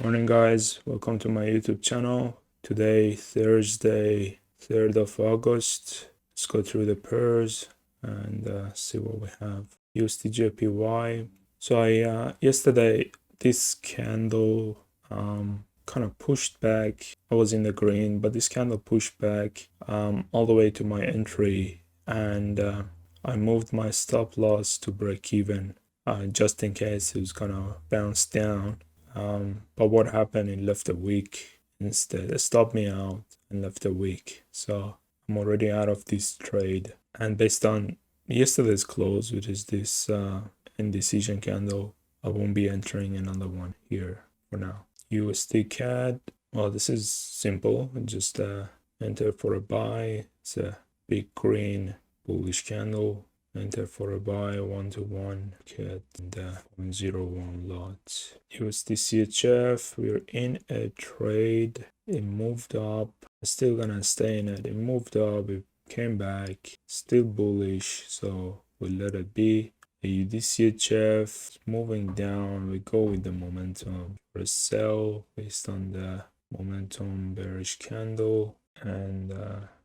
Morning guys, welcome to my YouTube channel. Today, Thursday, 3rd of August. Let's go through the pairs and see what we have. USD So yesterday this candle kind of pushed back. I was in the green, but this candle pushed back all the way to my entry, and I moved my stop loss to break even just in case it was gonna bounce down. But what happened? It left a wick instead. It stopped me out and left a wick. So I'm already out of this trade. And based on yesterday's close, which is this indecision candle, I won't be entering another one here for now. USD CAD. Well, this is simple. Just enter for a buy. It's a big green bullish candle. Enter for a buy 1-to-1 CAD and 0.01 lot. USD CHF, we're in a trade. It moved up. Still gonna stay in it. It moved up, it came back, still bullish, so we'll let it be. AUD CHF moving down. We go with the momentum for a sell based on the momentum bearish candle and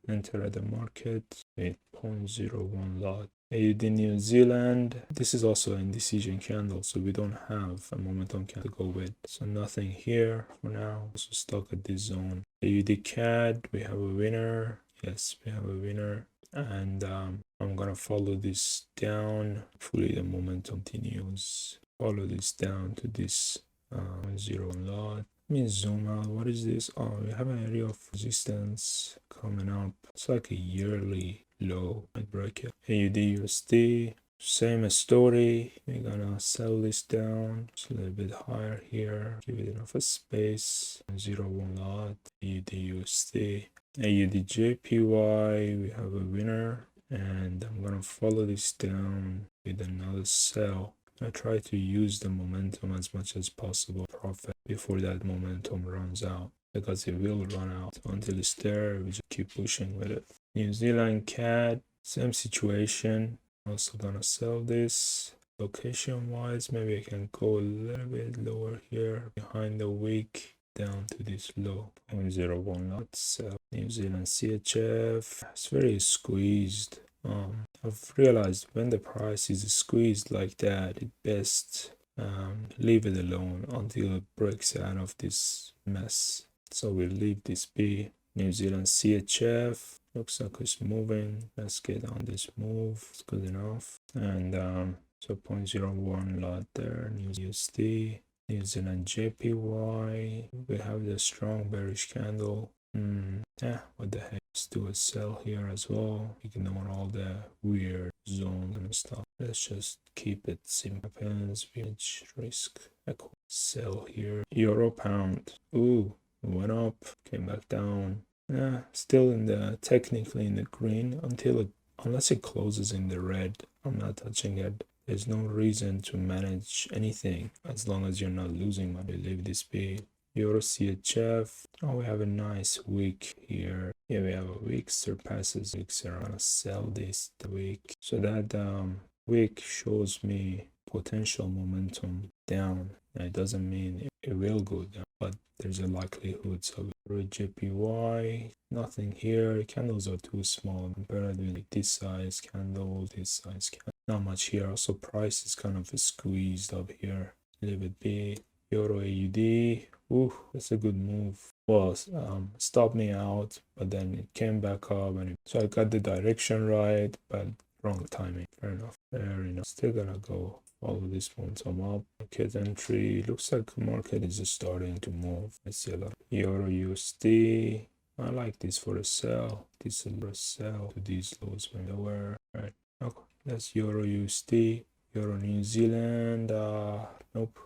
enter at the market with 0.01 lot. AUD New Zealand, this is also an indecision candle, so we don't have a momentum candle to go with, so nothing here for now. So stuck at this zone. AUD CAD, we have a winner. Yes, we have a winner, and I'm gonna follow this down. Hopefully the momentum continues. Follow this down to this 0 lot. Let me zoom out. What is this? Oh, we have an area of resistance coming up. It's like a yearly low. I break it. AUD USD, same story. We're gonna sell this down. It's a little bit higher here. Give it enough space. 0.1 lot. AUD USD. AUD JPY, we have a winner, and I'm gonna follow this down with another sell. I try to use the momentum as much as possible, profit before that momentum runs out, because it will run out. Until it's there, we just keep pushing with it. New Zealand CAD, same situation. Also gonna sell this. Location wise, maybe I can go a little bit lower here behind the wick down to this low 0.01 lot. Sell. New Zealand CHF, it's very squeezed. I've realized when the price is squeezed like that, it best leave it alone until it breaks out of this mess. So we'll leave this be. New Zealand CHF, looks like it's moving. Let's get on this move. It's good enough. And so 0.01 lot there. New USD. New Zealand JPY, we have the strong bearish candle. Yeah, what the heck. Let's do a sell here as well. Ignore all the weird zones and stuff. Let's just keep it simple. Image risk. Sell here. Euro pound. Ooh, went up, came back down. Yeah, still in the technically in the green unless it closes in the red. I'm not touching it. There's no reason to manage anything as long as you're not losing money. Leave this be. Euro CHF. Oh, we have a nice wick here. Yeah, we have a wick surpasses wicks. I'm gonna sell this the wick. So that wick shows me potential momentum down. Now, it doesn't mean it will go down, but there's a likelihood. So JPY, nothing here. Candles are too small compared with this size candle, this size candle. Not much here. Also, price is kind of squeezed up here. Leave it be. Euro AUD. Ooh, that's a good move. Well, stopped me out, but then it came back up, and so I got the direction right, but wrong timing. Fair enough. Fair enough. Still gonna go follow this momentum up. Market entry. Looks like the market is just starting to move. I see a lot. Euro USD. I like this for a sell. This is for a sell to these lows when lower. Right. Okay. That's Euro USD. Euro New Zealand. Nope.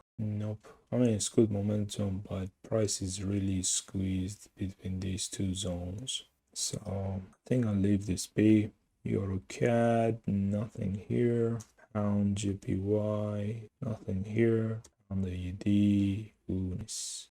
I mean, it's good momentum, but price is really squeezed between these two zones. So I think I'll leave this be. Euro CAD, nothing here. Pound JPY, nothing here. Pound AUD. Ooh, let's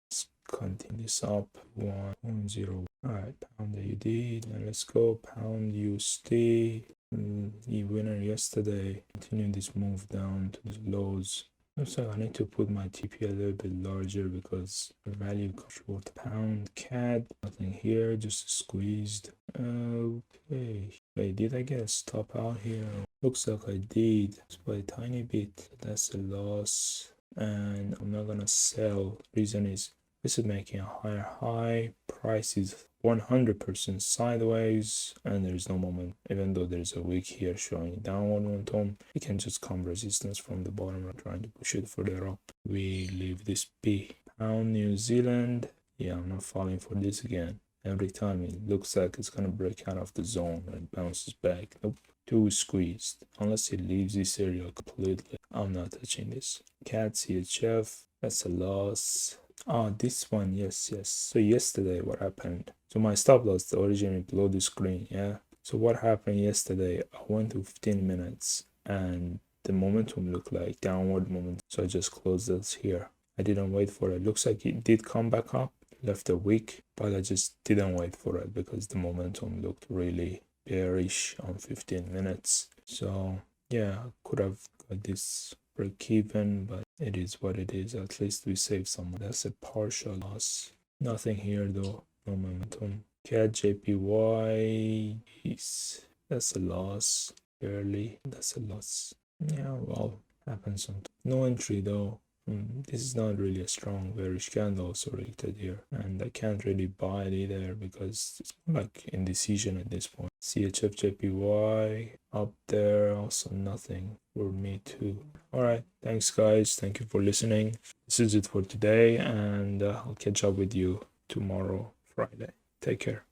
continue this up. 1.0. Alright, pound AUD. Now let's go. Pound USD. The winner yesterday. Continue this move down to the lows. Looks like I need to put my TP a little bit larger because the value comes short. Pound CAD, nothing here, just squeezed. Okay. Wait, did I get a stop out here? Looks like I did, just by a tiny bit. That's a loss, and I'm not gonna sell. Reason is this is making a higher high. Price is 100% sideways, and there's no moment. Even though there's a wick here showing downward momentum, it can just come resistance from the bottom. I'm trying to push it further up. We leave this be. Pound New Zealand. Yeah, I'm not falling for this again. Every time it looks like it's gonna break out of the zone and bounces back. Nope. Too squeezed. Unless it leaves this area completely, I'm not touching this. CAD CHF. That's a loss. Oh, this one, yes. So yesterday, what happened? So my stop loss originally below the screen, yeah. So what happened yesterday? I went to 15 minutes and the momentum looked like downward momentum. So I just closed this here. I didn't wait for it. Looks like it did come back up, left a wick, but I just didn't wait for it because the momentum looked really bearish on 15 minutes. So yeah, I could have got this break even, but it is what it is. At least we saved some. That's a partial loss. Nothing here though. No momentum. CAD JPY is, that's a loss. Barely. That's a loss. Yeah, well, happens sometimes. No entry though. This is not really a strong bearish candle also related here, and I can't really buy it either because it's more like indecision at this point. CHF JPY up there, also nothing for me too. All right, thanks guys, thank you for listening. This is it for today, and I'll catch up with you tomorrow, Friday. Take care.